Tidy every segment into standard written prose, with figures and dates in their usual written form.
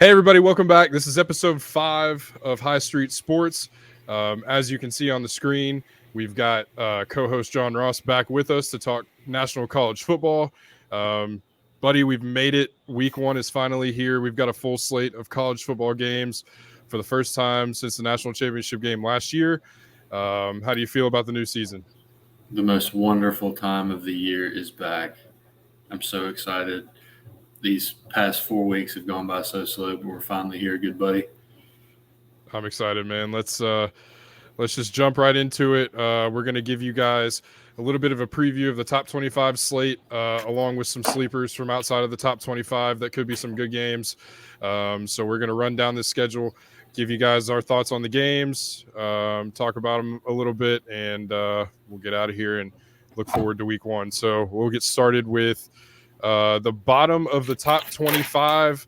Hey, everybody, welcome back. This is episode 5 of High Street Sports. As you can see on the screen, we've got co host John Ross back with us to talk national college football. Buddy, we've made it. Week 1 is finally here. We've got a full slate of college football games for the first time since the national championship game last year. How do you feel about the new season? The most wonderful time of the year is back. I'm so excited. These past 4 weeks have gone by so slow, but we're finally here, good buddy. I'm excited, man. Let's just jump right into it. We're going to give you guys a little bit of a preview of the top 25 slate, along with some sleepers from outside of the top 25 that could be some good games. So we're going to run down this schedule, give you guys our thoughts on the games, talk about them a little bit, and we'll get out of here and look forward to week 1. So we'll get started with the bottom of the top 25,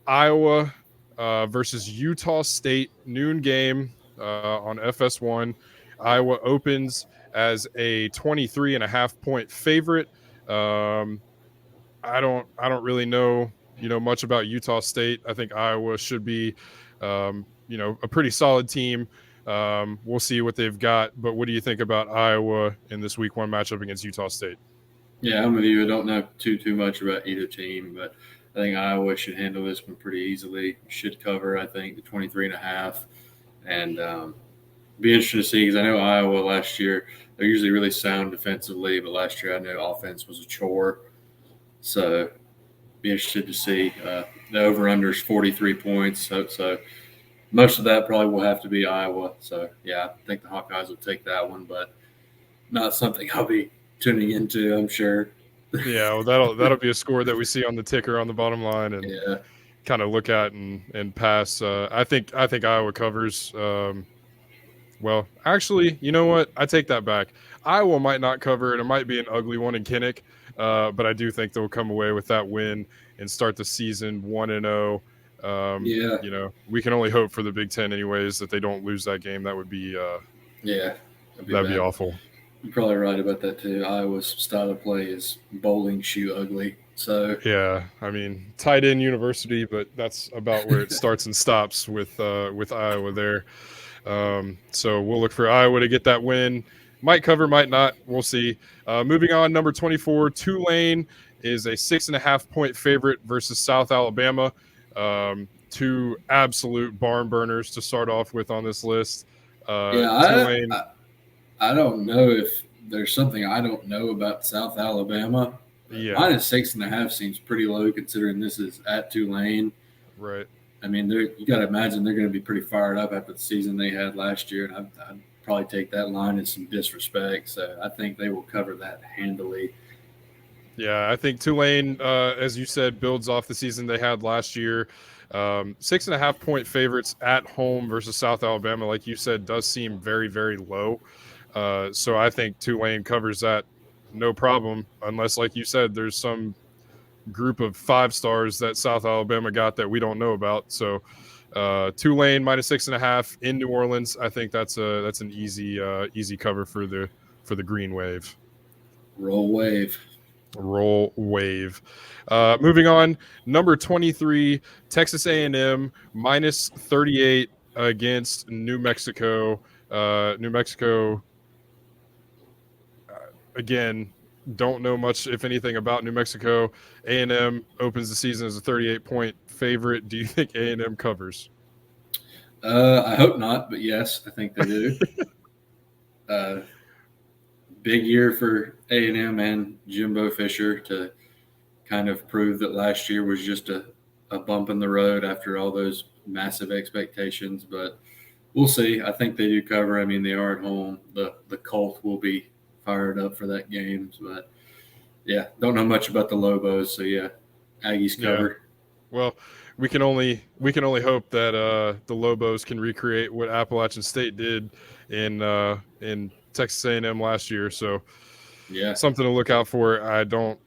Iowa versus Utah State, noon game on FS1. Iowa opens as a 23.5-point favorite. I don't really know much about Utah State. I think Iowa should be a pretty solid team. We'll see what they've got, but what do you think about Iowa in this week 1 matchup against Utah State? Yeah, I'm with you. I don't know too much about either team, but I think Iowa should handle this one pretty easily. Should cover, I think, the 23.5, and be interesting to see because I know Iowa last year they're usually really sound defensively, but last year I know offense was a chore. So be interested to see. The over/under is 43 points, so most of that probably will have to be Iowa. So yeah, I think the Hawkeyes will take that one, but not something I'll be tuning into, I'm sure. Yeah, well, that'll be a score that we see on the ticker on the bottom line and Yeah. kind of look at and pass. I think Iowa covers. Well, actually, you know what? I take that back. Iowa might not cover it. It might be an ugly one in Kinnick, but I do think they'll come away with that win and start the season 1-0. Yeah. We can only hope for the Big Ten, anyways, that they don't lose that game. That would be Yeah. that'd be awful. You're probably right about that too. Iowa's style of play is bowling shoe ugly. So yeah, I mean, tight end university, but that's about where it starts and stops with Iowa there. So we'll look for Iowa to get that win. Might cover, might not. We'll see. Moving on, number 24, Tulane is a 6.5-point favorite versus South Alabama. Two absolute barn burners to start off with on this list. Tulane. I don't know if there's something I don't know about South Alabama. Yeah. -6.5 seems pretty low considering this is at Tulane. Right. I mean, you got to imagine they're going to be pretty fired up after the season they had last year, and I'd probably take that line as some disrespect. So I think they will cover that handily. Yeah, I think Tulane, as you said, builds off the season they had last year. 6.5-point favorites at home versus South Alabama, like you said, does seem very, very low. So I think Tulane covers that no problem, unless, like you said, there's some group of 5 stars that South Alabama got that we don't know about. So Tulane -6.5 in New Orleans. I think that's an easy cover for the Green Wave. Roll Wave. Moving on, number 23, Texas A&M -38 against New Mexico. New Mexico, again, don't know much, if anything, about New Mexico. A&M opens the season as a 38-point favorite. Do you think A&M covers? I hope not, but yes, I think they do. Big year for A&M and Jimbo Fisher to kind of prove that last year was just a bump in the road after all those massive expectations. But we'll see. I think they do cover. I mean, they are at home. The Colt will be fired up for that game. But, yeah, don't know much about the Lobos. So, yeah, Aggies cover. Yeah. Well, we can only hope that the Lobos can recreate what Appalachian State did in Texas A&M last year. So, yeah, something to look out for. I don't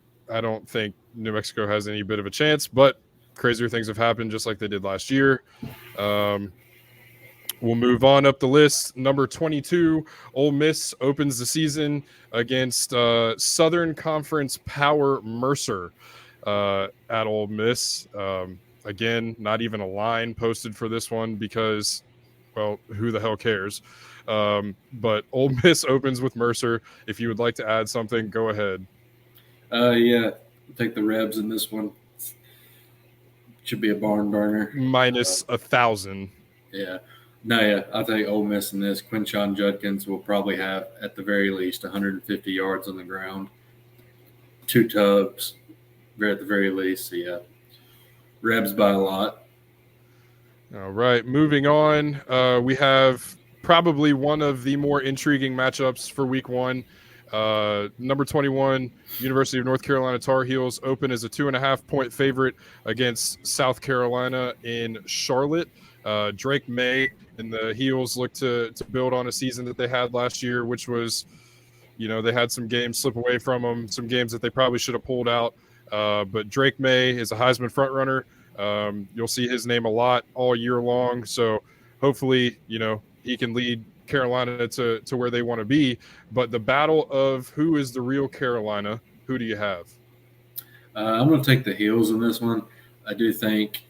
think New Mexico has any bit of a chance, but crazier things have happened just like they did last year. We'll move on up the list. Number 22, Ole Miss opens the season against Southern Conference power Mercer at Ole Miss. Again, not even a line posted for this one because, well, who the hell cares? But Ole Miss opens with Mercer. If you would like to add something, go ahead. Yeah, I'll take the Rebs in this one. Should be a barn burner. Minus 1,000. Yeah. No, yeah, I'll take Ole Miss in this. Quinshon Judkins will probably have, at the very least, 150 yards on the ground, 2 tubs, at the very least. So, yeah, Rebs by a lot. All right, moving on. We have probably one of the more intriguing matchups for week 1. Number 21, University of North Carolina Tar Heels open as a 2.5-point favorite against South Carolina in Charlotte. Drake May and the Heels look to build on a season that they had last year, which was, they had some games slip away from them, some games that they probably should have pulled out. But Drake May is a Heisman frontrunner. You'll see his name a lot all year long. So hopefully, he can lead Carolina to where they want to be. But the battle of who is the real Carolina, who do you have? I'm going to take the Heels in this one. I do think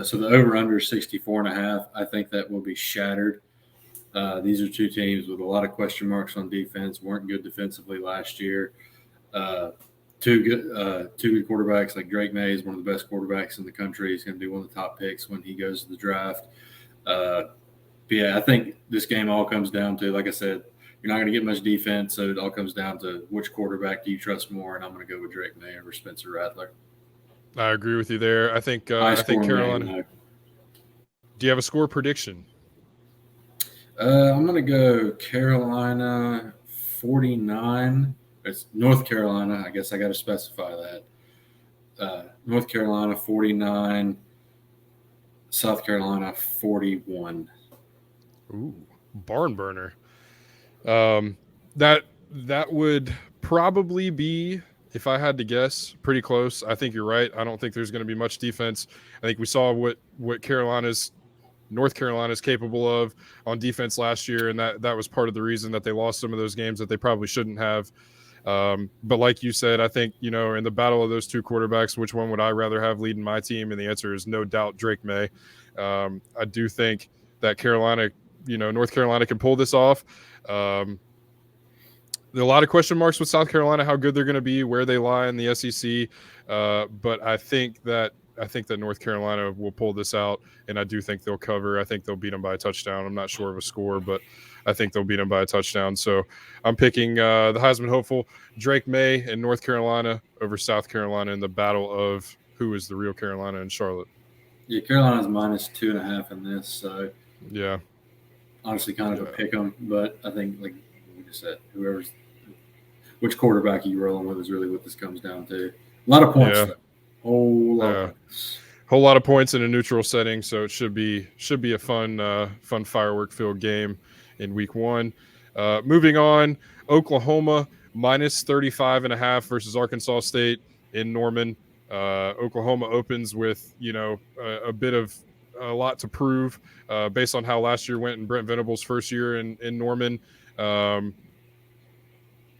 so. The over-under 64.5. I think that will be shattered. These are 2 teams with a lot of question marks on defense. Weren't good defensively last year. Two good quarterbacks. Like Drake May is one of the best quarterbacks in the country. He's going to be one of the top picks when he goes to the draft. But yeah, I think this game all comes down to, like I said, you're not going to get much defense, so it all comes down to which quarterback do you trust more, and I'm going to go with Drake May over Spencer Rattler. I agree with you there. I think Carolina. Game, do you have a score prediction? I'm going to go Carolina 49. It's North Carolina. I guess I got to specify that. North Carolina 49, South Carolina 41. Ooh, barn burner. That would probably be, if I had to guess, pretty close. I think you're right. I don't think there's going to be much defense. I think we saw what North Carolina is capable of on defense last year, and that was part of the reason that they lost some of those games that they probably shouldn't have. But like you said, I think, in the battle of those 2 quarterbacks, which one would I rather have leading my team? And the answer is no doubt Drake May. I do think that Carolina, North Carolina can pull this off. There are a lot of question marks with South Carolina, how good they're going to be, where they lie in the SEC. But I think that North Carolina will pull this out, and I do think they'll cover. I think they'll beat them by a touchdown. I'm not sure of a score, but I think they'll beat them by a touchdown. So I'm picking the Heisman hopeful Drake May in North Carolina over South Carolina in the battle of who is the real Carolina in Charlotte. Yeah, Carolina's minus 2.5 in this. So yeah, honestly, kind of a pick 'em. But I think, like we just said, which quarterback you rolling with is really what this comes down to. A lot of points. Yeah. Whole lot of points in a neutral setting, so it should be a fun firework-filled game in week 1. Moving on, Oklahoma minus 35.5 versus Arkansas State in Norman. Oklahoma opens with a lot to prove based on how last year went in Brent Venables' first year in Norman.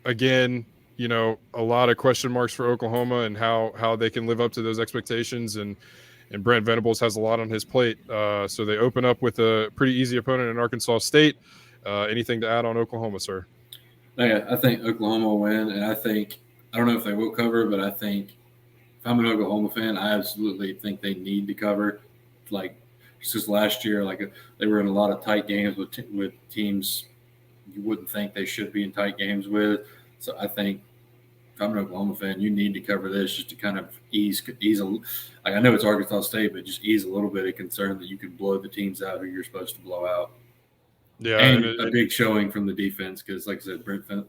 Again, a lot of question marks for Oklahoma and how they can live up to those expectations. And Brent Venables has a lot on his plate. So they open up with a pretty easy opponent in Arkansas State. Anything to add on Oklahoma, sir? Yeah, I think Oklahoma will win. And I don't know if they will cover, but I think if I'm an Oklahoma fan, I absolutely think they need to cover. Like, just last year, they were in a lot of tight games with teams you wouldn't think they should be in tight games with. So I think if I'm an Oklahoma fan, you need to cover this just to kind of ease I know it's Arkansas State, but just ease a little bit of concern that you can blow the teams out who you're supposed to blow out. Yeah, and a big showing from the defense because, like I said,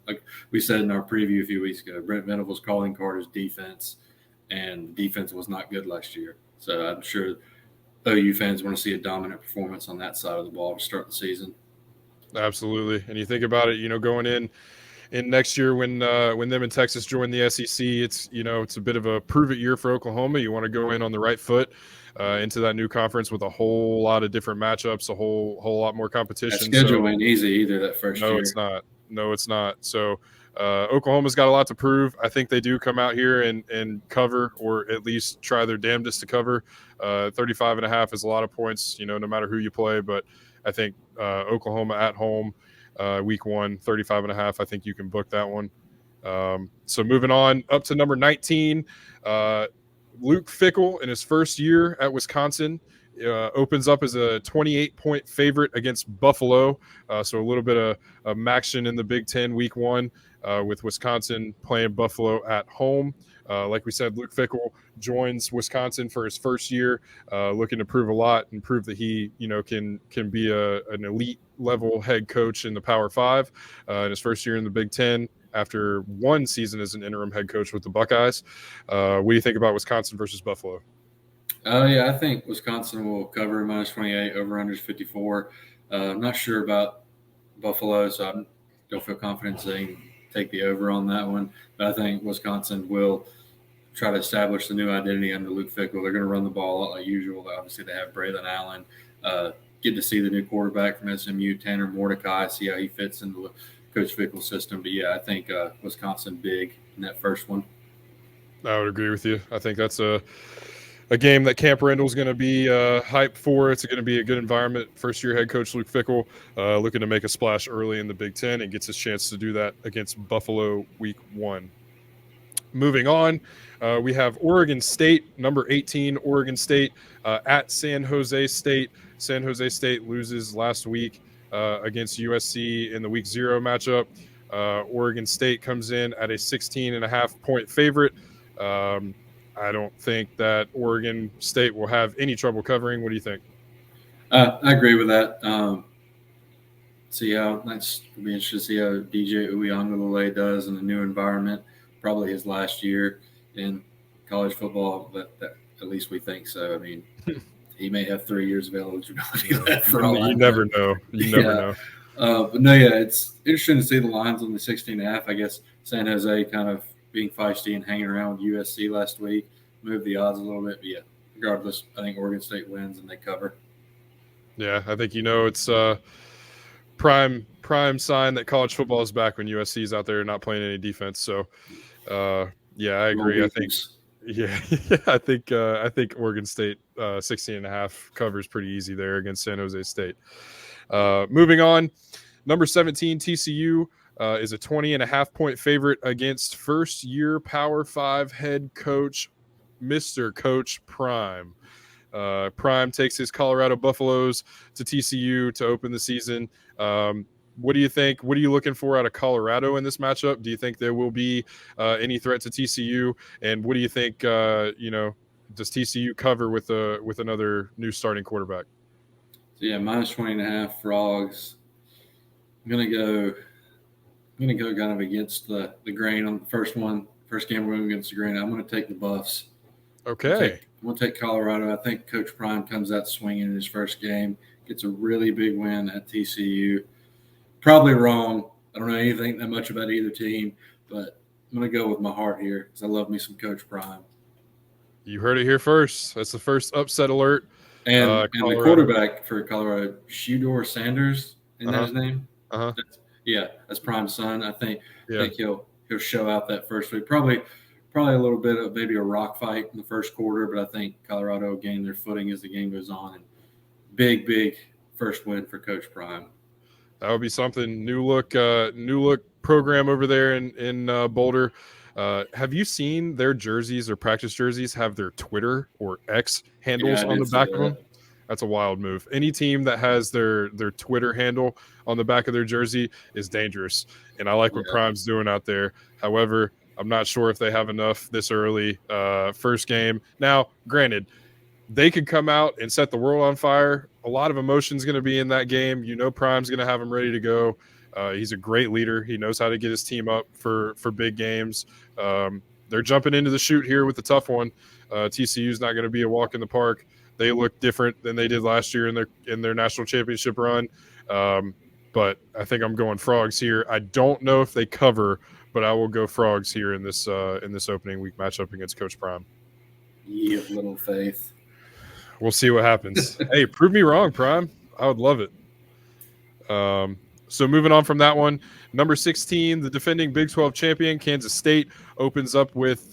like we said in our preview a few weeks ago, Brent Venables' calling card is defense, and the defense was not good last year. So I'm sure OU fans want to see a dominant performance on that side of the ball to start the season. Absolutely, and you think about it, going in next year when them and Texas join the SEC, it's a bit of a prove it year for Oklahoma. You want to go in on the right foot into that new conference with a whole lot of different matchups, a whole lot more competition. That schedule ain't easy either that first year. No, it's not. So Oklahoma's got a lot to prove. I think they do come out here and cover, or at least try their damnedest to cover. 35.5 is a lot of points, no matter who you play. But I think Oklahoma at home, week 1, 35.5. I think you can book that one. So moving on up to number 19, Luke Fickell in his first year at Wisconsin opens up as a 28-point favorite against Buffalo. So a little bit of action in the Big Ten week 1 with Wisconsin playing Buffalo at home. Like we said, Luke Fickell joins Wisconsin for his first year, looking to prove a lot and prove that he, can be an elite level head coach in the Power 5 in his first year in the Big Ten after 1 season as an interim head coach with the Buckeyes. What do you think about Wisconsin versus Buffalo? Yeah, I think Wisconsin will cover -28, over-under 54. I'm not sure about Buffalo, so I don't feel confident saying take the over on that one. But I think Wisconsin will try to establish the new identity under Luke Fickell. They're going to run the ball a lot like usual. Obviously, they have Braylon Allen. Get to see the new quarterback from SMU, Tanner Mordecai, see how he fits into Coach Fickell's system. But, yeah, I think Wisconsin big in that first one. I would agree with you. I think that's a game that Camp Randall's going to be hyped for. It's going to be a good environment. First-year head coach Luke Fickell looking to make a splash early in the Big Ten and gets his chance to do that against Buffalo week 1. Moving on, we have Oregon State, number 18, Oregon State at San Jose State. San Jose State loses last week against USC in the week 0 matchup. Oregon State comes in at a 16.5-point favorite. I don't think that Oregon State will have any trouble covering. What do you think? I agree with that. It'll be interesting to see how DJ Uiagalelei does in a new environment. Probably his last year in college football, but at least we think so. I mean, he may have 3 years of eligibility left for all. You never know. You never know. But no, yeah, it's interesting to see the lines on the 16.5. I guess San Jose kind of being feisty and hanging around with USC last week moved the odds a little bit. But yeah, regardless, I think Oregon State wins and they cover. Yeah, I think it's prime sign that college football is back when USC is out there not playing any defense. So, yeah, I agree. I think Oregon State 16.5 covers pretty easy there against San Jose State. Moving on, number 17 TCU is a 20.5-point favorite against first-year Power 5 head coach Mr. Coach Prime. Prime takes his Colorado Buffaloes to TCU to open the season. What do you think? What are you looking for out of Colorado in this matchup? Do you think there will be any threat to TCU? And what do you think? Does TCU cover with another new starting quarterback? So yeah, -20.5 Frogs. I'm gonna go kind of against the grain on the first one. First game we're going against the grain. I'm going to take the Buffs. Okay. I'm going to take Colorado. I think Coach Prime comes out swinging in his first game, gets a really big win at TCU. Probably wrong. I don't know anything that much about either team, but I'm going to go with my heart here because I love me some Coach Prime. You heard it here first. That's the first upset alert. And the quarterback for Colorado, Shedeur Sanders, isn't that his name? Uh-huh. That's Prime's son. I think he'll show out that first week. Probably a little bit of maybe a rock fight in the first quarter, but I think Colorado will gain their footing as the game goes on. And big first win for Coach Prime. That would be something. New look program over there in Boulder. Have you seen their jerseys or practice jerseys have their Twitter or X handles on the back of them? That's a wild move. Any team that has their Twitter handle on the back of their jersey is dangerous. And I like what Prime's doing out there. However, I'm not sure if they have enough this early. First game. Now, granted, they could come out and set the world on fire. A lot of emotion's going to be in that game. Prime's going to have them ready to go. He's a great leader. He knows how to get his team up for big games. They're jumping into the chute here with the tough one. TCU's not going to be a walk in the park. They look different than they did last year in their national championship run. But I think I'm going Frogs here. I don't know if they cover, but I will go Frogs here in this opening week matchup against Coach Prime. You have little faith. We'll see what happens. Hey, prove me wrong, Prime. I would love it. So moving on from that one, number 16, the defending Big 12 champion, Kansas State, opens up with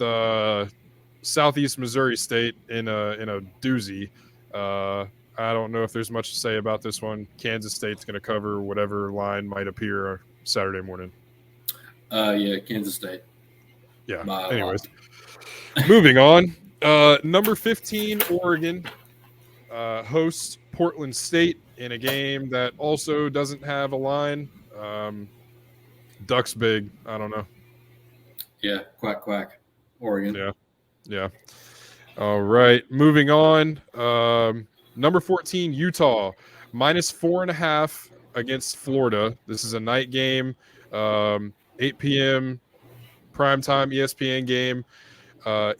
Southeast Missouri State in a doozy. I don't know if there's much to say about this one. Kansas State's going to cover whatever line might appear Saturday morning. Yeah, Kansas State. Yeah. Anyways, moving on. Number 15, Oregon hosts Portland State in a game that also doesn't have a line. Ducks big. I don't know. Yeah, quack, quack. Oregon. Yeah. All right. Moving on. Number 14, Utah, -4.5 against Florida. This is a night game, 8 p.m. primetime ESPN game.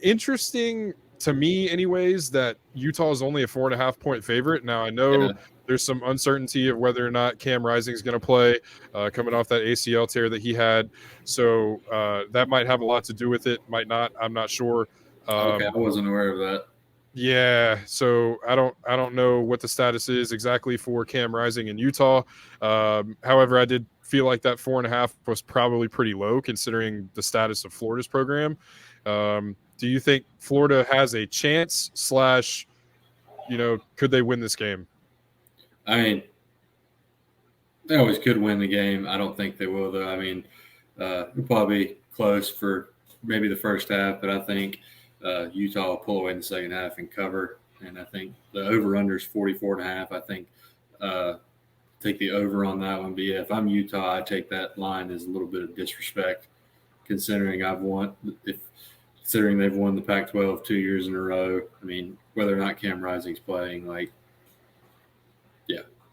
Interesting to me, anyways, that Utah is only a 4.5-point favorite. Now, I know there's some uncertainty of whether or not Cam Rising is going to play coming off that ACL tear that he had. So that might have a lot to do with it. Might not. I'm not sure. Okay, I wasn't aware of that. Yeah, so I don't know what the status is exactly for Cam Rising in Utah. However, I did feel like that 4.5 was probably pretty low considering the status of Florida's program. Do you think Florida has a chance / could they win this game? I mean, they always could win the game. I don't think they will, though. I mean, it'll probably be close for maybe the first half, but I think Utah will pull away in the second half and cover. And I think the over-under is 44.5. I think take the over on that one. But, yeah, if I'm Utah, I take that line as a little bit of disrespect considering considering they've won the Pac-12 2 years in a row. I mean, whether or not Cam Rising's playing,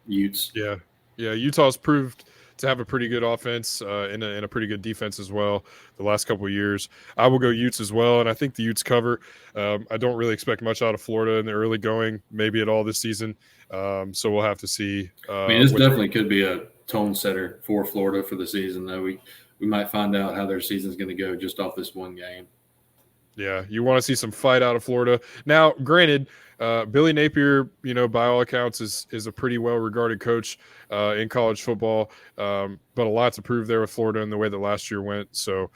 Utes. Yeah, Utah's proved to have a pretty good offense and a pretty good defense as well the last couple of years. I will go Utes as well, and I think the Utes cover. I don't really expect much out of Florida in the early going, maybe at all this season. So we'll have to see. I mean, this definitely could be a tone setter for Florida for the season, though. We might find out how their season's going to go just off this one game. Yeah, you want to see some fight out of Florida. Now, granted, Billy Napier, by all accounts, is a pretty well-regarded coach in college football, but a lot to prove there with Florida in the way that last year went. So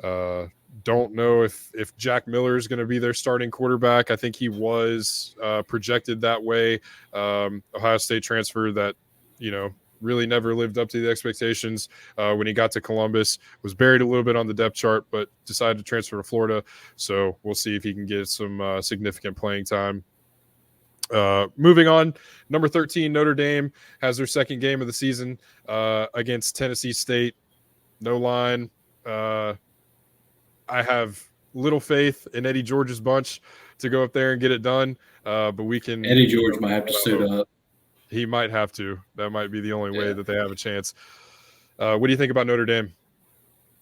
don't know if Jack Miller is going to be their starting quarterback. I think he was projected that way. Ohio State transfer that, really never lived up to the expectations when he got to Columbus, was buried a little bit on the depth chart, but decided to transfer to Florida. So we'll see if he can get some significant playing time. Moving on, number 13, Notre Dame has their second game of the season against Tennessee State. No line. I have little faith in Eddie George's bunch to go up there and get it done, but we can. Eddie George might have to suit up. He might have to. That might be the only way that they have a chance. What do you think about Notre Dame?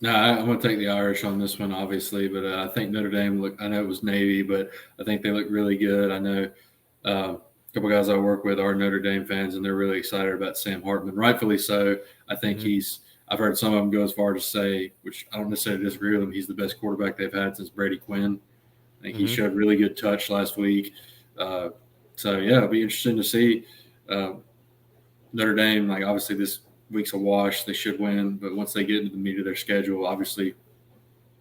No, I'm going to take the Irish on this one, obviously, but I think Notre Dame I know it was Navy, but I think they look really good. I know a couple guys I work with are Notre Dame fans, and they're really excited about Sam Hartman. Rightfully so. I think I've heard some of them go as far to say, which I don't necessarily disagree with them, he's the best quarterback they've had since Brady Quinn. I think he showed really good touch last week. So, yeah, it'll be interesting to see. Notre Dame, obviously this week's a wash. They should win, but once they get into the meat of their schedule, obviously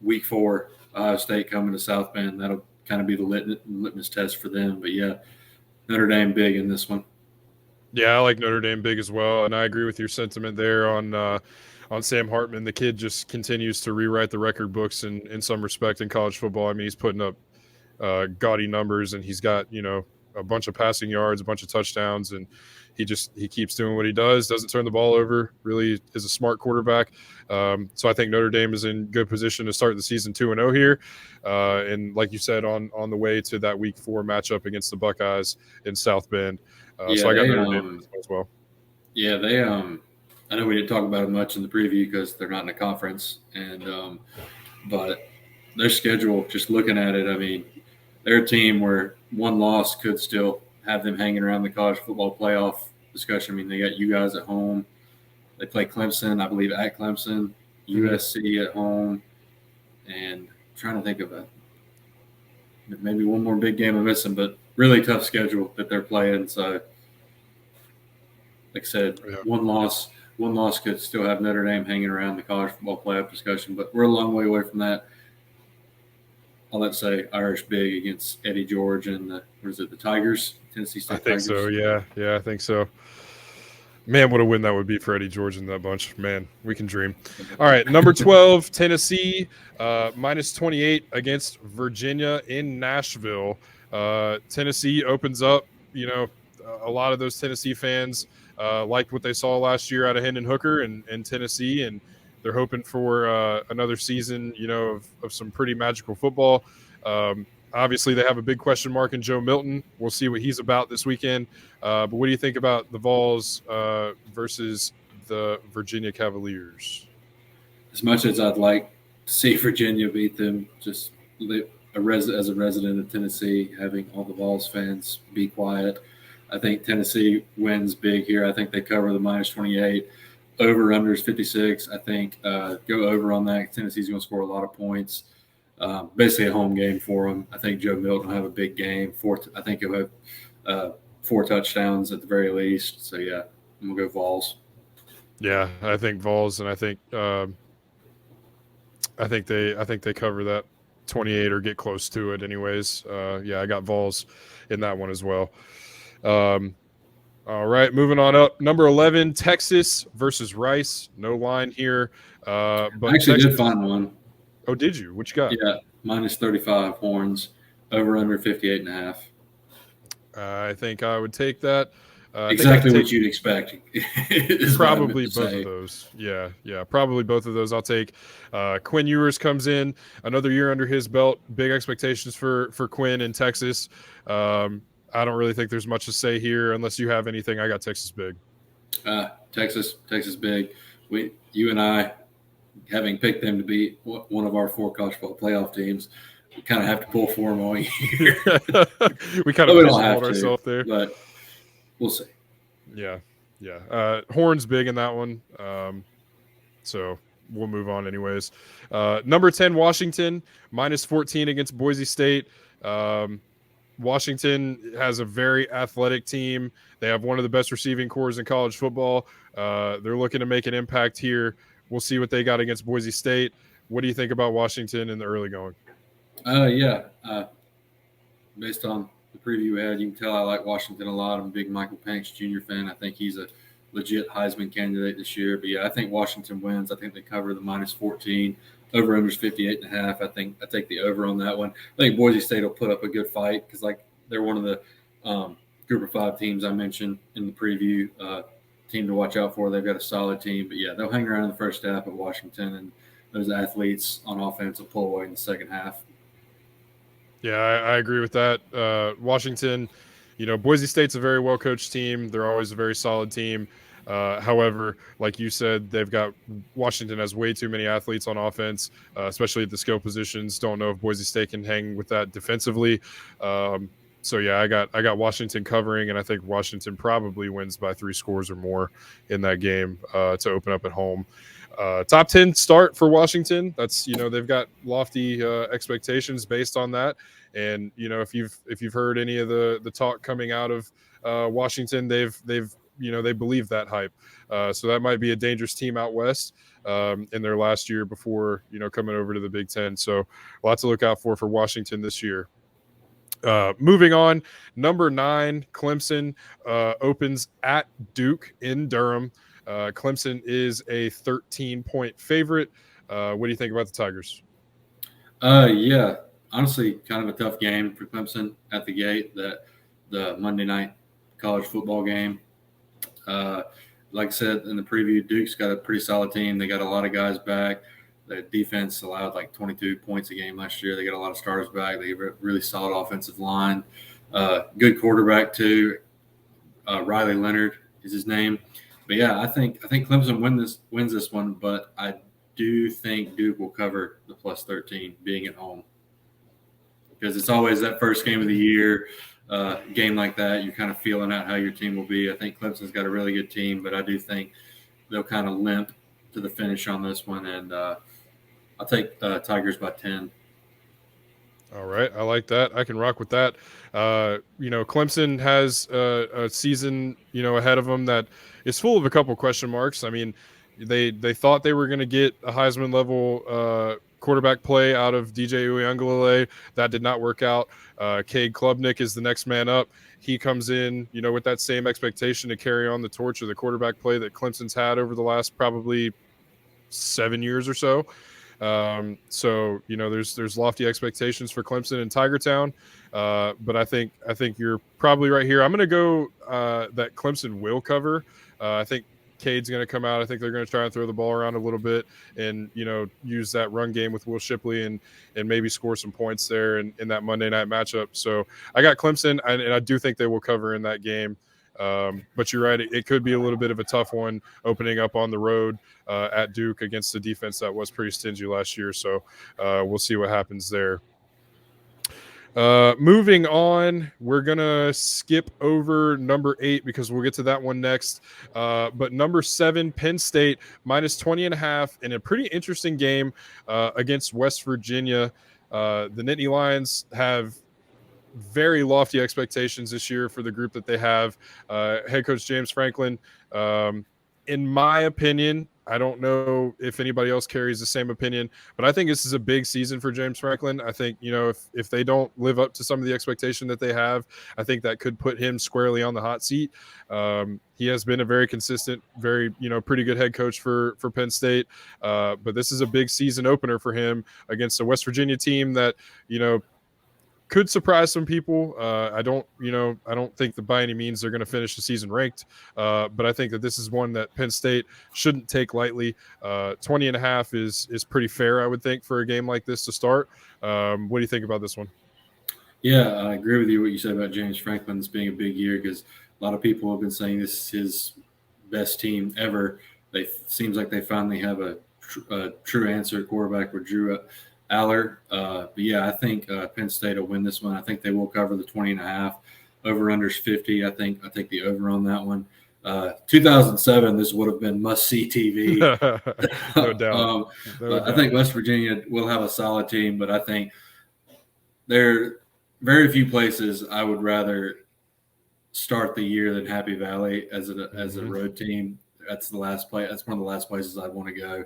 week 4, Ohio State coming to South Bend, that'll kind of be the litmus test for them. But, yeah, Notre Dame big in this one. Yeah, I like Notre Dame big as well, and I agree with your sentiment there on Sam Hartman. The kid just continues to rewrite the record books in some respect in college football. I mean, he's putting up gaudy numbers, and he's got, a bunch of passing yards, a bunch of touchdowns, and he keeps doing what he does, doesn't turn the ball over, really is a smart quarterback. So I think Notre Dame is in good position to start the season 2-0 here. And like you said, on the way to that week 4 matchup against the Buckeyes in South Bend. So I got Notre Dame as well. Yeah, they I know we didn't talk about it much in the preview because they're not in a conference, and but their schedule, just looking at it, I mean, they're a team where one loss could still have them hanging around the college football playoff discussion. I mean, they got you guys at home. They play Clemson, I believe, at Clemson, USC at home, and I'm trying to think of maybe one more big game I'm missing, but really tough schedule that they're playing. So, like I said, one loss one loss could still have Notre Dame hanging around the college football playoff discussion, but we're a long way away from that. Let's say Irish big against Eddie George and the Tigers, Tennessee State I think Tigers. so. Yeah, I think so. Man, what a win that would be for Eddie George and that bunch. Man, we can dream. All right, number 12, Tennessee, minus 28 against Virginia in Nashville. Tennessee opens up. A lot of those Tennessee fans liked what they saw last year out of Hendon Hooker and Tennessee, and they're hoping for another season, of some pretty magical football. Obviously, they have a big question mark in Joe Milton. We'll see what he's about this weekend. But what do you think about the Vols versus the Virginia Cavaliers? As much as I'd like to see Virginia beat them, just as a resident of Tennessee, having all the Vols fans be quiet, I think Tennessee wins big here. I think they cover the minus 28. Over under is 56. I think go over on that. Tennessee's going to score a lot of points. Basically a home game for him. I think Joe Milton will have a big game. I think he'll have 4 touchdowns at the very least. So yeah, I'm gonna go Vols. Yeah, I think Vols, and I think they cover that 28 or get close to it. Anyways, I got Vols in that one as well. All right, moving on up. Number 11, Texas versus Rice. No line here. But I actually Texas did find one. Oh, did you? What you got? Yeah, minus 35 Horns, over under 58.5. I think I would take that. Exactly what you'd expect. Probably both of those. Yeah, probably both of those. I'll take. Quinn Ewers comes in, another year under his belt. Big expectations for Quinn in Texas. I don't really think there's much to say here unless you have anything. I got Texas big. Texas big. You and I, having picked them to be one of our 4 college football playoff teams, we kind of have to pull for them all year. we kind of pigeonholed ourselves there, but we'll see. Yeah. Horns big in that one, so we'll move on anyways. Number 10, Washington, minus 14 against Boise State. Washington has a very athletic team. They have one of the best receiving corps in college football. They're looking to make an impact here. We'll see what they got against Boise State. What do you think about Washington in the early going? Based on the preview we had, you can tell I like Washington a lot. I'm a big Michael Penix Jr. fan. I think he's a legit Heisman candidate this year. But yeah, I think Washington wins. I think they cover the minus 14. Over under is 58.5. I think I take the over on that one. I think Boise State will put up a good fight because they're one of the group of 5 teams I mentioned in the preview. Team to watch out for. They've got a solid team. But yeah, they'll hang around in the first half at Washington, and those athletes on offense will pull away in the second half. Yeah, I agree with that. Washington, Boise State's a very well-coached team. They're always a very solid team. However, like you said, Washington has way too many athletes on offense, especially at the skill positions. Don't know if Boise State can hang with that defensively. So yeah, I got Washington covering, and I think Washington probably wins by 3 scores or more in that game to open up at home. Top 10 start for Washington. That's they've got lofty expectations based on that. And if you've heard any of the talk coming out of Washington, they believe that hype. So that might be a dangerous team out west in their last year before coming over to the Big Ten. So lots to look out for Washington this year. Moving on, number 9, Clemson opens at Duke in Durham. Clemson is a 13-point favorite. What do you think about the Tigers? Yeah, honestly, kind of a tough game for Clemson at the gate. The Monday night college football game. Like I said in the preview, Duke's got a pretty solid team. They got a lot of guys back. The defense allowed 22 points a game last year. They got a lot of starters back. They have a really solid offensive line. Good quarterback too. Riley Leonard is his name. But yeah, I think Clemson wins this one, but I do think Duke will cover the plus 13 being at home. Because it's always that first game of the year, game like that, you're kind of feeling out how your team will be. I think Clemson's got a really good team, but I do think they'll kind of limp to the finish on this one, and I'll take Tigers by 10. All right, I like that. I can rock with that. Clemson has a season, ahead of them that is full of a couple question marks. I mean, they thought they were going to get a Heisman level quarterback play out of DJ Uiagalelei. That did not work out. Cade Klubnik is the next man up. He comes in, with that same expectation to carry on the torch of the quarterback play that Clemson's had over the last probably 7 years or so. There's lofty expectations for Clemson and Tiger Town, but I think you're probably right here. I'm going to go that Clemson will cover. I think Cade's going to come out. I think they're going to try and throw the ball around a little bit and use that run game with Will Shipley and maybe score some points there in that Monday night matchup. So I got Clemson, and I do think they will cover in that game. But you're right; it could be a little bit of a tough one opening up on the road at Duke against the defense that was pretty stingy last year. So we'll see what happens there. Moving on, we're gonna skip over number 8 because we'll get to that one next. But number 7, Penn State minus 20.5 in a pretty interesting game against West Virginia. The Nittany Lions have very lofty expectations this year for the group that they have. Head coach James Franklin, in my opinion, I don't know if anybody else carries the same opinion, but I think this is a big season for James Franklin. I think, if they don't live up to some of the expectation that they have, I think that could put him squarely on the hot seat. He has been a very consistent, very, pretty good head coach for Penn State. But this is a big season opener for him against a West Virginia team that, could surprise some people. I don't think that by any means they're going to finish the season ranked. But I think that this is one that Penn State shouldn't take lightly. 20.5 is pretty fair, I would think, for a game like this to start. What do you think about this one? Yeah, I agree with you what you said about James Franklin's being a big year, because a lot of people have been saying this is his best team ever. Seems like they finally have a true answer quarterback with Drew Aller. But yeah, I think Penn State will win this one. I think they will cover the 20.5. Over unders 50. I think the over on that one. 2007, this would have been must see TV. No doubt. I think West Virginia will have a solid team, but I think there are very few places I would rather start the year than Happy Valley as a road team. That's the last place. That's one of the last places I'd want to go.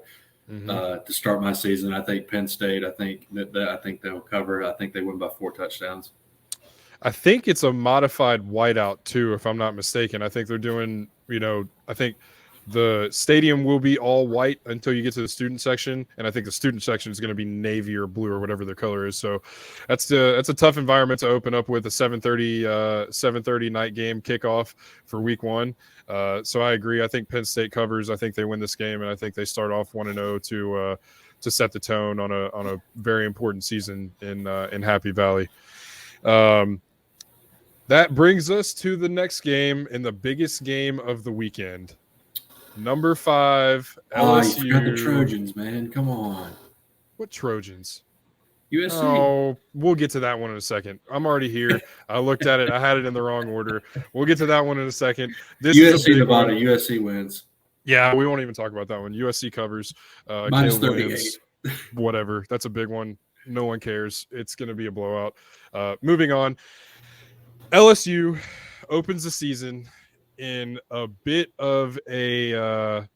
To start my season. I think Penn State. I think they'll cover. I think they win by 4 touchdowns. I think it's a modified whiteout too, if I'm not mistaken. I think they're doing. I think the stadium will be all white until you get to the student section, and I think the student section is going to be navy or blue or whatever their color is. So that's a tough environment to open up with a 7:30 night game kickoff for week 1. So I agree. I think Penn State covers. I think they win this game, and I think they start off 1-0 to set the tone on a very important season in Happy Valley. That brings us to the next game and the biggest game of the weekend. Number 5, LSU. You forgot the Trojans, man. Come on. What Trojans? USC. Oh, we'll get to that one in a second. I'm already here. I looked at it. I had it in the wrong order. We'll get to that one in a second. This USC is a big Nevada. one. USC wins. Yeah, we won't even talk about that one. USC covers. Minus 38. Wins, whatever. That's a big one. No one cares. It's going to be a blowout. Moving on. LSU opens the season in a bit of a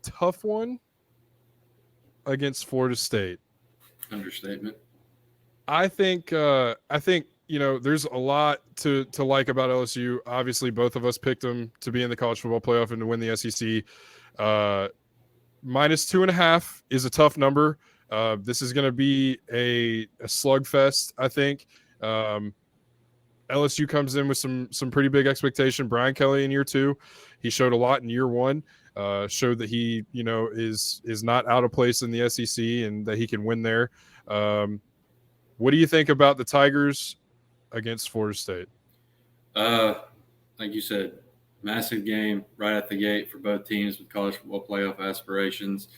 tough one against Florida State. Understatement. I think there's a lot to like about LSU. Obviously, both of us picked them to be in the college football playoff and to win the SEC. Minus 2.5 is a tough number. This is going to be a slugfest, I think. LSU comes in with some pretty big expectation. Brian Kelly in year 2, he showed a lot in year 1. Showed that he, is not out of place in the SEC and that he can win there. What do you think about the Tigers against Florida State? Like you said, massive game right at the gate for both teams with college football playoff aspirations.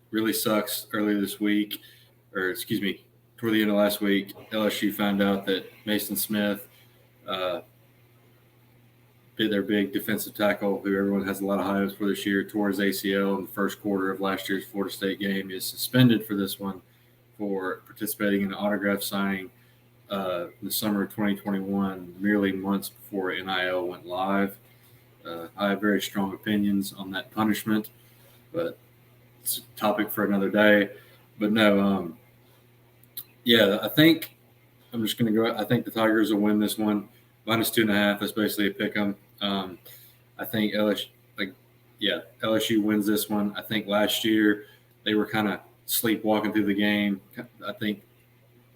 Really sucks earlier this week, toward the end of last week, LSU found out that Mason Smith, their big defensive tackle, who everyone has a lot of high hopes for this year, tore his ACL in the first quarter of last year's Florida State game, is suspended for this one for participating in an autograph signing the summer of 2021, merely months before NIL went live. I have very strong opinions on that punishment, but it's a topic for another day. But no, yeah, I think I'm just going to go. I think the Tigers will win this one. -2.5. That's basically a pick 'em. I think LSU wins this one. I think last year they were kind of sleepwalking through the game. I think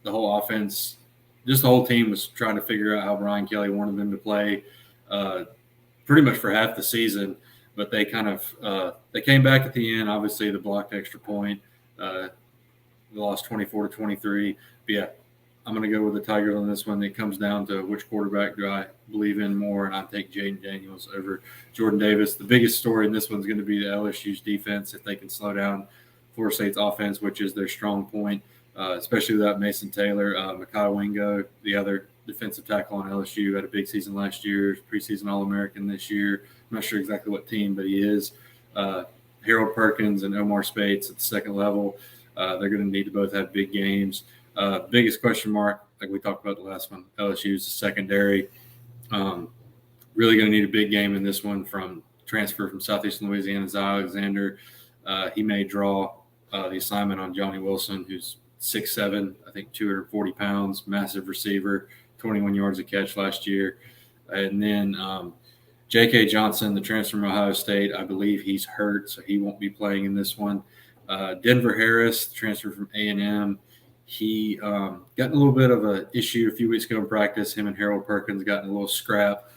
the whole offense, just the whole team was trying to figure out how Brian Kelly wanted them to play pretty much for half the season. But they kind of they came back at the end. Obviously, the blocked extra point. They lost 24-23. But yeah, I'm going to go with the Tigers on this one. It comes down to which quarterback do I believe in more, and I take Jaden Daniels over Jordan Davis. The biggest story in this one is going to be the LSU's defense, if they can slow down Florida State's offense, which is their strong point, especially without Mason Taylor. Mekhi Wingo, the other defensive tackle on LSU, had a big season last year, preseason All-American this year. I'm not sure exactly what team, but he is. Harold Perkins and Omar Spates at the second level. They're going to need to both have big games. Biggest question mark, like we talked about the last one, LSU's the secondary. Really going to need a big game in this one from transfer from Southeastern Louisiana, Zy Alexander. He may draw the assignment on Johnny Wilson, who's 6'7", I think 240 pounds, massive receiver, 21 yards a catch last year. And then J.K. Johnson, the transfer from Ohio State, I believe he's hurt, so he won't be playing in this one. Denver Harris, the transfer from A&M, he got in a little bit of an issue a few weeks ago in practice. Him and Harold Perkins got in a little scrap,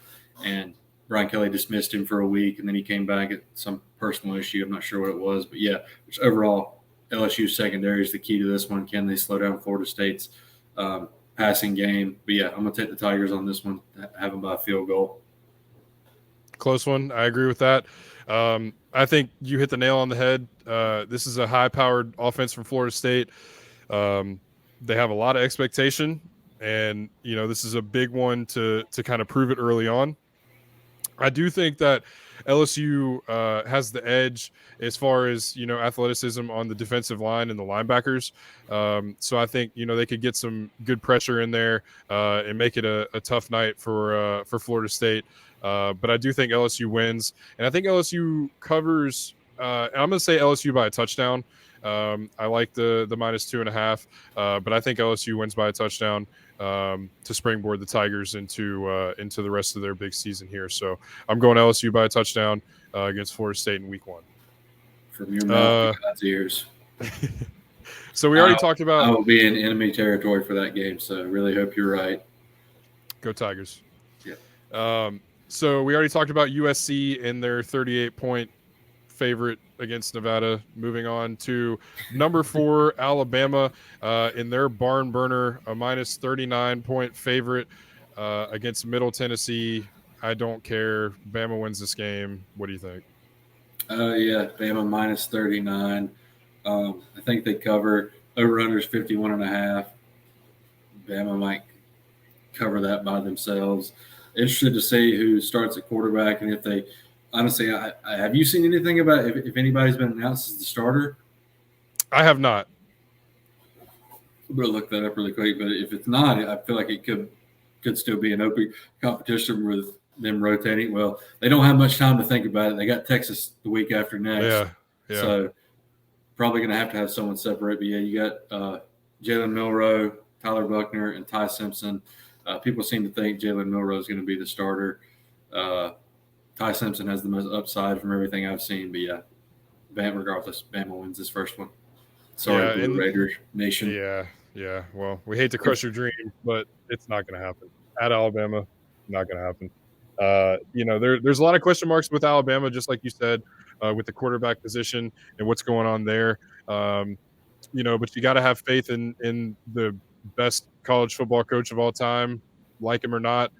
and Brian Kelly dismissed him for a week, and then he came back at some personal issue. I'm not sure what it was, but yeah, which overall, LSU secondary is the key to this one. Can they slow down Florida State's passing game? But yeah, I'm going to take the Tigers on this one, have them by a field goal. Close one. I agree with that. I think you hit the nail on the head. This is a high-powered offense from Florida State. They have a lot of expectation, and this is a big one to kind of prove it early on. I do think that LSU has the edge as far as athleticism on the defensive line and the linebackers. So I think they could get some good pressure in there and make it a tough night for Florida State. But I do think LSU wins, and I think LSU covers. I'm going to say LSU by a touchdown. I like the -2.5, but I think LSU wins by a touchdown to springboard the Tigers into the rest of their big season here. So I'm going LSU by a touchdown against Florida State in Week 1. From your mouth to God's ears. So we already talked about. I will be in enemy territory for that game, so really hope you're right. Go Tigers. Yeah. So we already talked about USC and their 38-point favorite against Nevada. Moving on to number 4, Alabama, in their barn burner, a -39-point favorite against Middle Tennessee. I don't care. Bama wins this game. What do you think? Yeah, Bama -39. I think they cover. Over-under's 51.5. Bama might cover that by themselves. Interested to see who starts at quarterback, and if they honestly, have you seen anything about if anybody's been announced as the starter? I have not. I'm going to look that up really quick, but if it's not, I feel like it could still be an open competition with them rotating. Well, they don't have much time to think about it. They got Texas the week after next. Yeah. So probably going to have someone separate. But yeah, you got Jalen Milroe, Tyler Buckner, and Ty Simpson. People seem to think Jalen Milroe is going to be the starter. Ty Simpson has the most upside from everything I've seen. But yeah, regardless, Bama wins this first one. Sorry, Blue Raider Nation. Yeah. Well, we hate to crush your dream, but it's not going to happen. At Alabama, not going to happen. There's a lot of question marks with Alabama, just like you said, with the quarterback position and what's going on there. But you got to have faith in the best college football coach of all time, like him or not.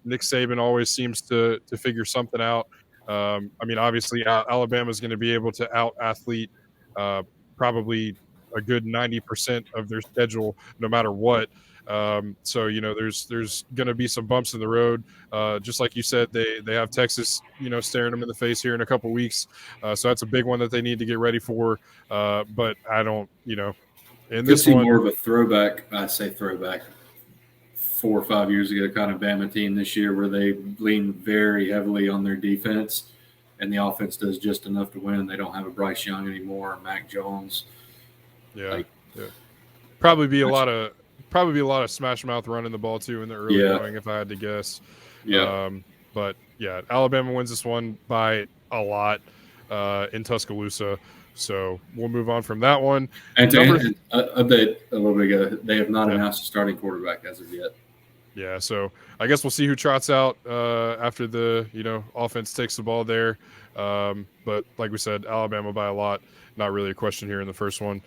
Nick Saban always seems to figure something out. Obviously, Alabama's going to be able to out-athlete probably a good 90% of their schedule, no matter what. So there's going to be some bumps in the road. Just like you said, they have Texas, staring them in the face here in a couple weeks. So that's a big one that they need to get ready for. But I don't, In Could this see one, more of a throwback. I say throwback. 4 or 5 years ago, kind of Bama team this year, where they lean very heavily on their defense, and the offense does just enough to win. They don't have a Bryce Young anymore, or Mac Jones. yeah, Like, yeah. Probably be a lot of smash mouth running the ball too in the early Yeah. going, if I had to guess. Yeah. But yeah, Alabama wins this one by a lot in Tuscaloosa. So we'll move on from that one. And to Number update a little bit ago, they have not Yeah. announced a starting quarterback as of yet. Yeah, so I guess we'll see who trots out after the offense takes the ball there. But like we said, Alabama by a lot. Not really a question here in the first one.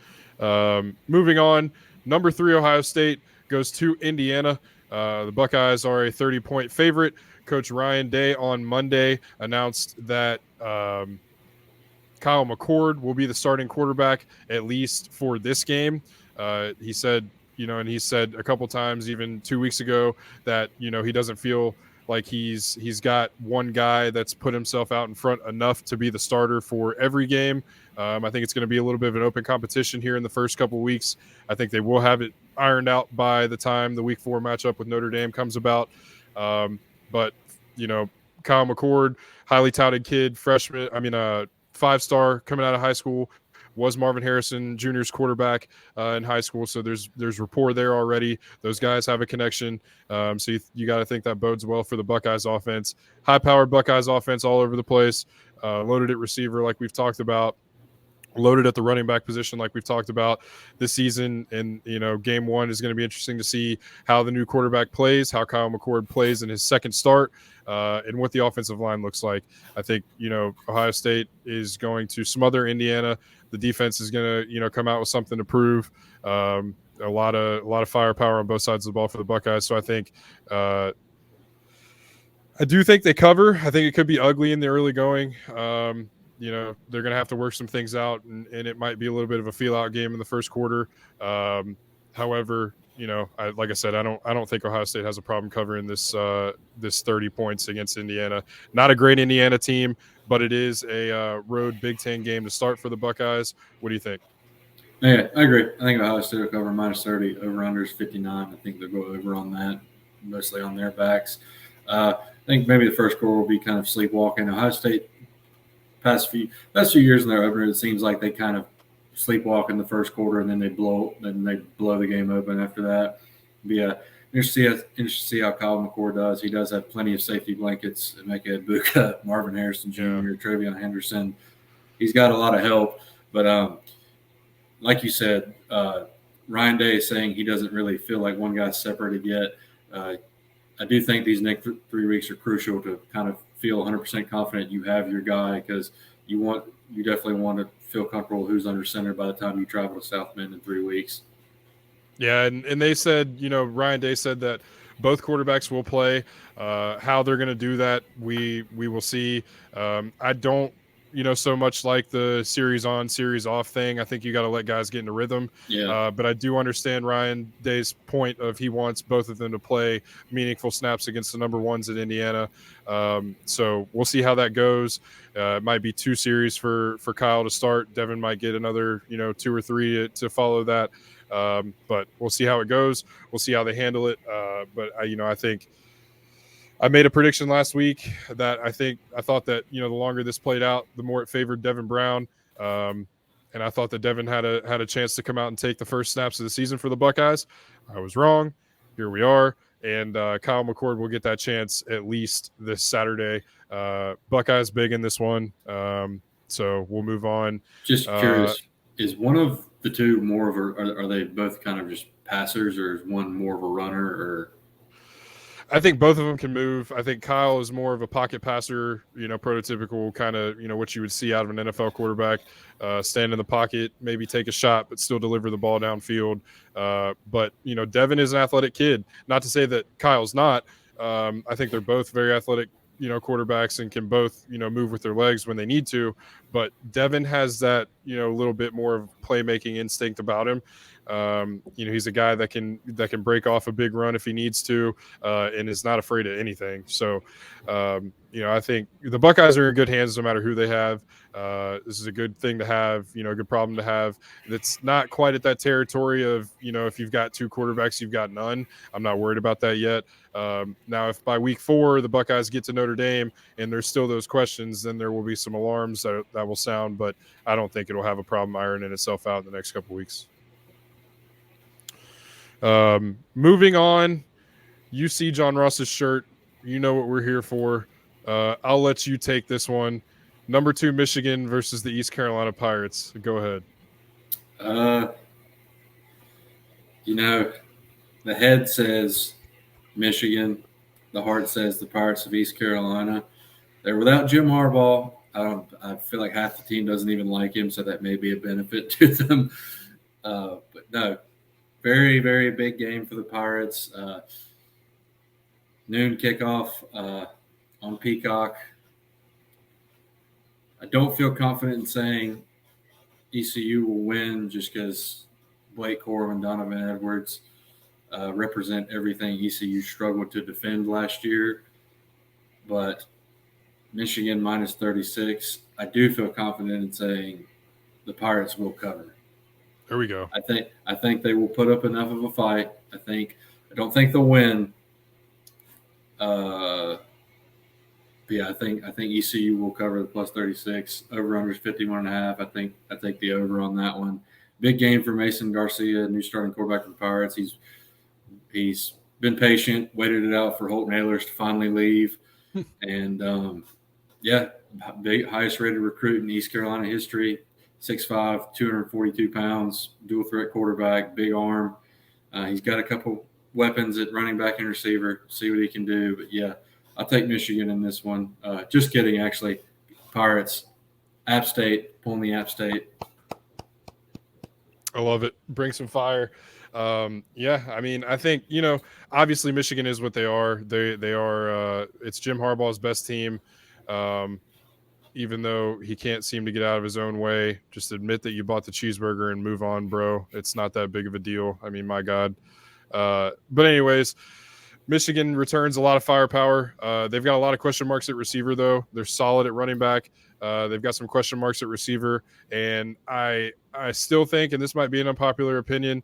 Moving on, number 3 Ohio State goes to Indiana. The Buckeyes are a 30-point favorite. Coach Ryan Day on Monday announced that Kyle McCord will be the starting quarterback at least for this game. He said, and he said a couple times, even 2 weeks ago, that he doesn't feel like he's got one guy that's put himself out in front enough to be the starter for every game. I think it's going to be a little bit of an open competition here in the first couple of weeks. I think they will have it ironed out by the time the Week 4 matchup with Notre Dame comes about. But Kyle McCord, highly touted kid, freshman. 5-star coming out of high school, was Marvin Harrison Jr.'s quarterback in high school. So there's rapport there already. Those guys have a connection. So you got to think that bodes well for the Buckeyes offense. High-powered Buckeyes offense all over the place. Loaded at receiver like we've talked about. Loaded at the running back position like we've talked about this season. And, game 1 is going to be interesting to see how the new quarterback plays, how Kyle McCord plays in his second start, and what the offensive line looks like. I think, Ohio State is going to smother Indiana. The defense is going to, come out with something to prove. A lot of firepower on both sides of the ball for the Buckeyes. So I think I do think they cover. I think it could be ugly in the early going. They're going to have to work some things out, and it might be a little bit of a feel-out game in the first quarter. However, like I said, I don't think Ohio State has a problem covering this 30 points against Indiana. Not a great Indiana team, but it is a road Big Ten game to start for the Buckeyes. What do you think? Yeah, I agree. I think Ohio State will cover -30. Over/under is 59. I think they'll go over on that, mostly on their backs. I think maybe the first quarter will be kind of sleepwalking. Ohio State, past few years in their opener, it seems like they kind of sleepwalk in the first quarter and then they blow the game open after that. But yeah, interesting to see how Kyle McCord does. He does have plenty of safety blankets. Emeka Egbuka, Marvin Harrison Jr., Travion Henderson. He's got a lot of help. But like you said, Ryan Day is saying he doesn't really feel like one guy's separated yet. I do think these next 3 weeks are crucial to kind of feel 100% confident you have your guy, because you definitely want to feel comfortable who's under center by the time you travel to South Bend in 3 weeks. Yeah, and they said, Ryan Day said that both quarterbacks will play. How they're going to do that, we will see. I don't, so much like the series on, series off thing. I think you got to let guys get into rhythm. Yeah. But I do understand Ryan Day's point of he wants both of them to play meaningful snaps against the number ones at Indiana. So we'll see how that goes. It might be 2 series for Kyle to start. Devin might get another, 2 or 3 to follow that. But we'll see how it goes. We'll see how they handle it. But I think I made a prediction last week that I thought that, the longer this played out, the more it favored Devin Brown. And I thought that Devin had a chance to come out and take the first snaps of the season for the Buckeyes. I was wrong. Here we are. And Kyle McCord will get that chance at least this Saturday. Buckeyes big in this one. So we'll move on. Just curious, is one of the two more of are they both kind of just passers, or is one more of a runner? Or I think both of them can move. I think Kyle is more of a pocket passer, prototypical kind of, what you would see out of an NFL quarterback. Stand in the pocket, maybe take a shot, but still deliver the ball downfield. But Devin is an athletic kid. Not to say that Kyle's not. I think they're both very athletic, quarterbacks, and can both, move with their legs when they need to. But Devin has that, a little bit more of playmaking instinct about him. He's a guy that can break off a big run if he needs to, and is not afraid of anything. So, I think the Buckeyes are in good hands no matter who they have. This is a good thing to have, a good problem to have. That's not quite at that territory of, if you've got two quarterbacks, you've got none. I'm not worried about that yet. Now, if by week 4 the Buckeyes get to Notre Dame and there's still those questions, then there will be some alarms that will sound, but I don't think it'll have a problem ironing itself out in the next couple of weeks. Moving on, you see John Ross's shirt. You know what we're here for. I'll let you take this one. Number 2, Michigan versus the East Carolina Pirates. Go ahead. The head says Michigan. The heart says the Pirates of East Carolina. They're without Jim Harbaugh. I feel like half the team doesn't even like him, so that may be a benefit to them. But no, very, very big game for the Pirates. Noon kickoff on Peacock. I don't feel confident in saying ECU will win just because Blake Corum and Donovan Edwards represent everything ECU struggled to defend last year. But Michigan minus 36, I do feel confident in saying the Pirates will cover. There we go. I think they will put up enough of a fight. I don't think they'll win. I think ECU will cover the plus 36. Over under is 51.5. I think the over on that one. Big game for Mason Garcia, new starting quarterback for the Pirates. He's been patient, waited it out for Holton Ahlers to finally leave, and big highest rated recruit in East Carolina history. 6'5", 242 pounds, dual threat quarterback, big arm. He's got a couple weapons at running back and receiver. See what he can do. But yeah, I'll take Michigan in this one. Just kidding, actually. Pirates, App State, pulling the App State. I love it. Bring some fire. I think, obviously Michigan is what they are. They are, it's Jim Harbaugh's best team. Even though he can't seem to get out of his own way, just admit that you bought the cheeseburger and move on, bro. It's not that big of a deal. I mean, my God. But anyways, Michigan returns a lot of firepower. They've got a lot of question marks at receiver, though. They're solid at running back. They've got some question marks at receiver. And I still think, and this might be an unpopular opinion,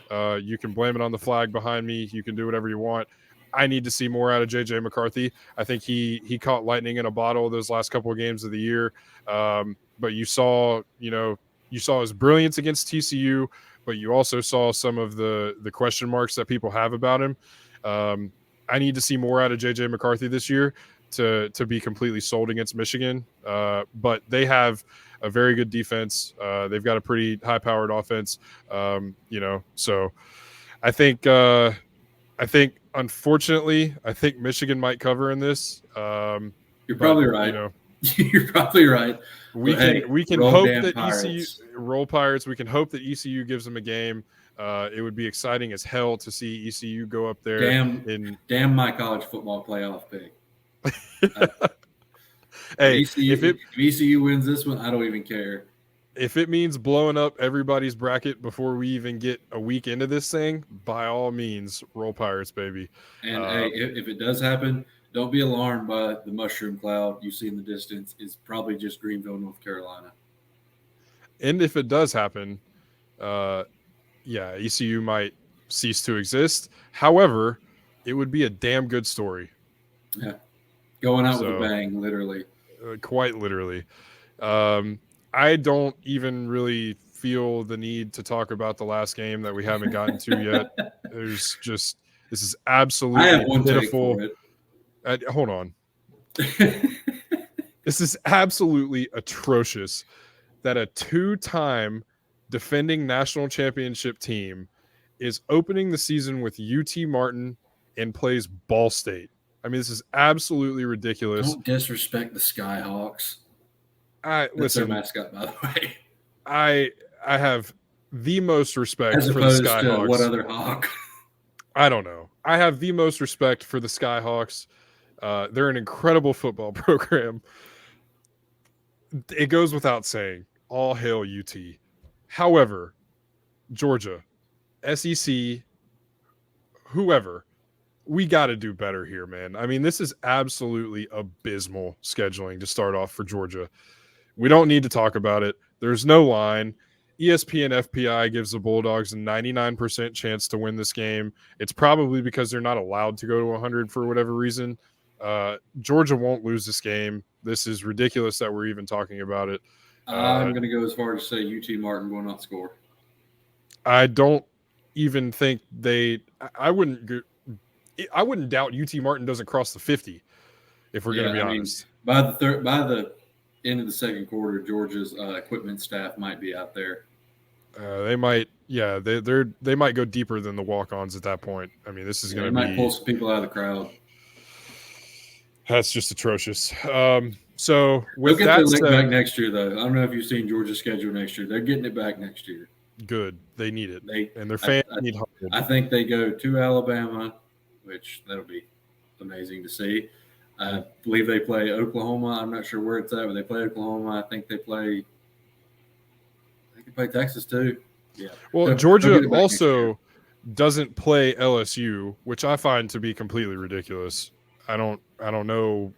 you can blame it on the flag behind me. You can do whatever you want. I need to see more out of J.J. McCarthy. I think he caught lightning in a bottle those last couple of games of the year. But you saw his brilliance against TCU, but you also saw some of the question marks that people have about him. I need to see more out of J.J. McCarthy this year to be completely sold against Michigan. But they have a very good defense. They've got a pretty high-powered offense. So I think unfortunately, I think Michigan might cover in this. You're probably right. You're probably right. We can hope that ECU roll Pirates. We can hope that ECU gives them a game. It would be exciting as hell to see ECU go up there. Damn my college football playoff pick. Hey, if ECU wins this one, I don't even care. If it means blowing up everybody's bracket before we even get a week into this thing, by all means, roll Pirates, baby. And if it does happen, don't be alarmed by the mushroom cloud you see in the distance. It's probably just Greenville, North Carolina. And if it does happen, ECU might cease to exist. However, it would be a damn good story. Yeah. Going out with a bang, literally. Quite literally. I don't even really feel the need to talk about the last game that we haven't gotten to yet. This is absolutely I have one pitiful. Take for it. Hold on. This is absolutely atrocious that a 2-time defending national championship team is opening the season with UT Martin and plays Ball State. I mean, this is absolutely ridiculous. Don't disrespect the Skyhawks. That's their mascot, by the way. I have the most respect As for the Skyhawks. To what other hawk? I don't know. I have the most respect for the Skyhawks. They're an incredible football program. It goes without saying. all hail UT. However, Georgia, SEC, whoever, we got to do better here, man. I mean, this is absolutely abysmal scheduling to start off for Georgia. We don't need to talk about it. There's no line. ESPN FPI gives the Bulldogs a 99% chance to win this game. It's probably because they're not allowed to go to 100 for whatever reason. Georgia won't lose this game. This is ridiculous that we're even talking about it. I'm going to go as far as to say UT Martin will not score. I don't even think I wouldn't doubt UT Martin doesn't cross the 50 if we're going to be honest. By the end of the second quarter, Georgia's equipment staff might be out there. They might, they might go deeper than the walk-ons at that point. I mean, this is going to be. They might pull some people out of the crowd. That's just atrocious. So with they'll get that their said, back next year, though. I don't know if you've seen Georgia's schedule next year. They're getting it back next year. Good, they need it, and their fans need help. I think they go to Alabama, which that'll be amazing to see. I believe they play Oklahoma. I'm not sure where it's at, but they play Oklahoma. I think they play Texas too. Yeah. Well, Georgia also doesn't play LSU, which I find to be completely ridiculous. I don't know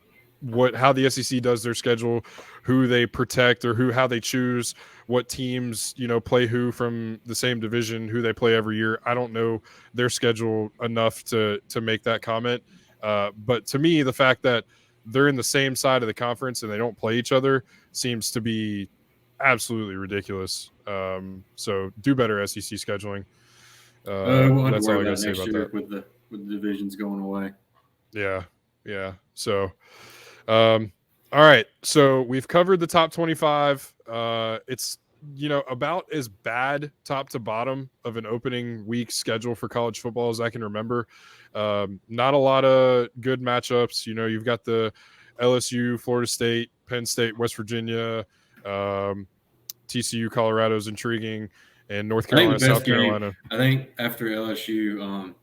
how the SEC does their schedule, who they protect or how they choose what teams, play who from the same division, who they play every year. I don't know their schedule enough to make that comment. But to me, the fact that they're in the same side of the conference and they don't play each other seems to be absolutely ridiculous. So do better SEC scheduling. That's all I got to say about that. With the divisions going away. Yeah. So, all right. So we've covered the top 25. It's, about as bad top to bottom of an opening week schedule for college football as I can remember. Not a lot of good matchups. You've got the LSU, Florida State, Penn State, West Virginia, TCU, Colorado's intriguing, and North Carolina, South Carolina. I think after LSU,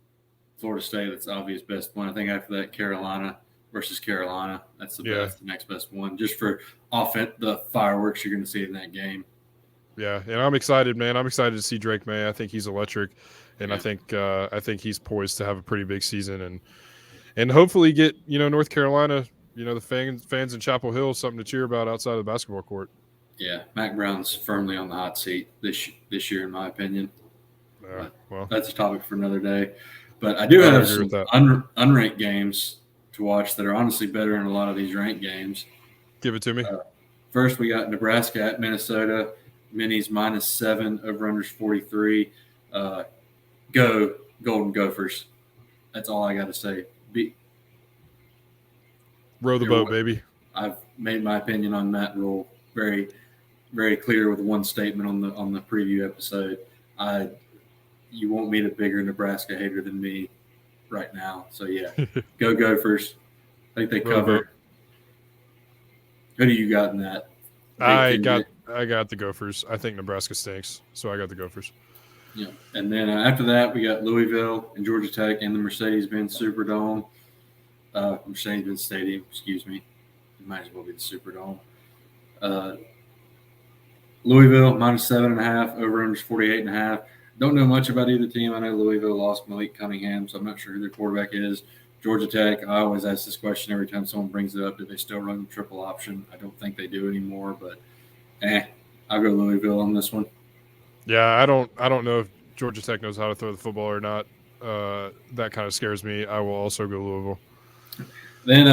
Florida State, that's the obvious best one. I think after that, Carolina versus Carolina, that's the next best one. Just for the fireworks you're going to see in that game. Yeah, and I'm excited, man. I'm excited to see Drake May. I think he's electric, and I think he's poised to have a pretty big season, and hopefully get North Carolina, the fans in Chapel Hill something to cheer about outside of the basketball court. Yeah, Mac Brown's firmly on the hot seat this year, in my opinion. Well, that's a topic for another day. But I do have some unranked games to watch that are honestly better than a lot of these ranked games. Give it to me. First, we got Nebraska at Minnesota. Minis -7, over-unders 43. Go Golden Gophers. That's all I got to say. Row the boat, baby. I've made my opinion on Matt Rule very, very clear with one statement on the preview episode. You won't meet a bigger Nebraska hater than me right now. So, yeah, go Gophers. I think they cover. Who do you got in that? I got the Gophers. I think Nebraska stinks, so I got the Gophers. Yeah, and then after that, we got Louisville and Georgia Tech and the Mercedes-Benz Superdome. Mercedes-Benz Stadium, excuse me. It might as well be the Superdome. Louisville -7.5, over-unders 48.5. Don't know much about either team. I know Louisville lost Malik Cunningham, so I'm not sure who their quarterback is. Georgia Tech, I always ask this question every time someone brings it up. Do they still run the triple option? I don't think they do anymore, but I'll go Louisville on this one. Yeah, I don't know if Georgia Tech knows how to throw the football or not. That kind of scares me. I will also go Louisville. Then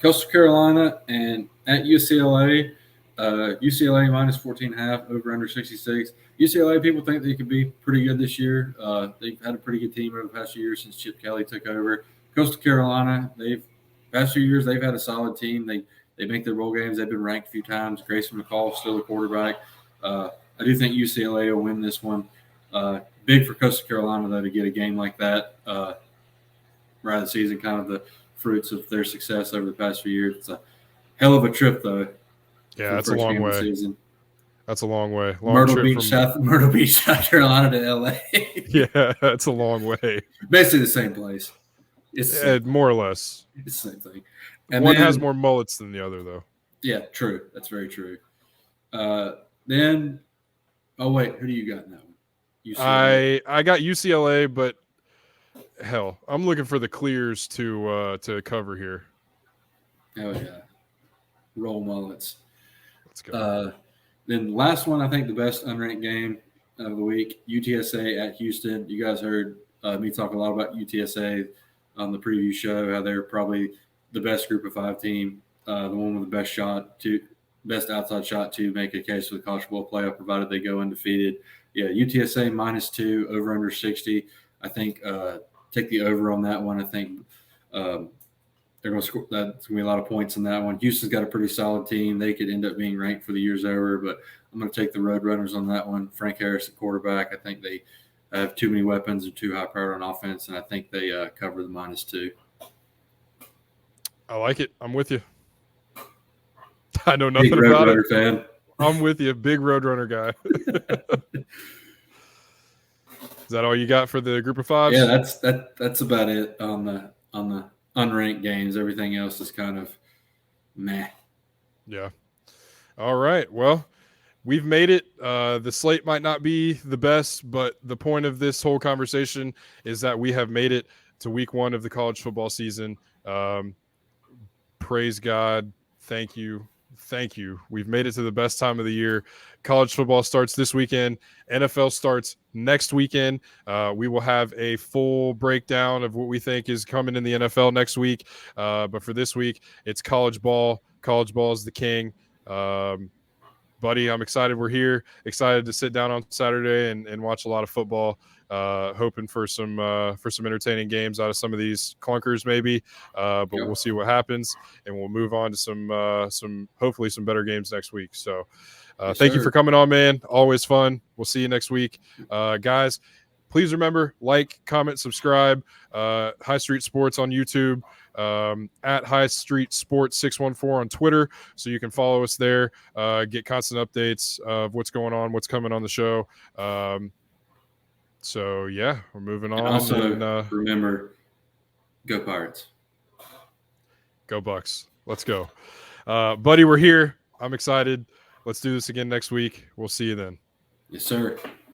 Coastal Carolina and at UCLA. UCLA -14.5, over-under 66. UCLA, people think they could be pretty good this year. They've had a pretty good team over the past few years since Chip Kelly took over. Coastal Carolina, past few years they've had a solid team. They make their bowl games. They've been ranked a few times. Grayson McCall still the quarterback. I do think UCLA will win this one. Big for Coastal Carolina though to get a game like that right of the season, kind of the fruits of their success over the past few years. It's a hell of a trip though. Yeah, that's a long way. That's a long way. Myrtle Beach, South Carolina to LA. Yeah, that's a long way. Basically the same place. It's more or less. It's the same thing. And one has more mullets than the other, though. Yeah, true. That's very true. Then, oh wait, who do you got in that one? UCLA. I got UCLA, but hell, I'm looking for the clears to cover here. Oh yeah, roll mullets. Let's go. Then last one, I think the best unranked game of the week, UTSA at Houston. You guys heard me talk a lot about UTSA on the preview show, how they're probably the best Group of 5 team, the one with the best outside shot to make a case for the college football playoff, provided they go undefeated. Yeah, UTSA -2, over under 60. I think take the over on that one. I think they're going to score. That's going to be a lot of points in that one. Houston's got a pretty solid team. They could end up being ranked for the year's over, but I'm going to take the Roadrunners on that one. Frank Harris at quarterback. I think they have too many weapons and too high powered on offense, and I think they cover the -2. I like it. I'm with you. I know nothing Big about Roadrunner it. fan. I'm with you. Big Roadrunner guy. Is that all you got for the Group of 5s? Yeah, that's about it on the unranked games. Everything else is kind of meh. Yeah. All right. Well, we've made it. The slate might not be the best, but the point of this whole conversation is that we have made it to week 1 of the college football season. Praise God. Thank you. Thank you. We've made it to the best time of the year. College football starts this weekend. NFL starts next weekend. We will have a full breakdown of what we think is coming in the NFL next week. But for this week, it's college ball. College ball is the king. Buddy, I'm excited we're here. Excited to sit down on Saturday and watch a lot of football. Hoping for some entertaining games out of some of these clunkers maybe. But we'll see what happens, and we'll move on to some hopefully some better games next week. So thank you for coming on, man. Always fun. We'll see you next week. Guys, please remember, like, comment, subscribe. High Street Sports on YouTube. At High Street Sports 614 on Twitter, so you can follow us there, get constant updates of what's going on, what's coming on the show. So yeah, we're moving on. And also, remember, go Pirates. Go Bucks. Let's go. Buddy, we're here. I'm excited. Let's do this again next week. We'll see you then. Yes, sir.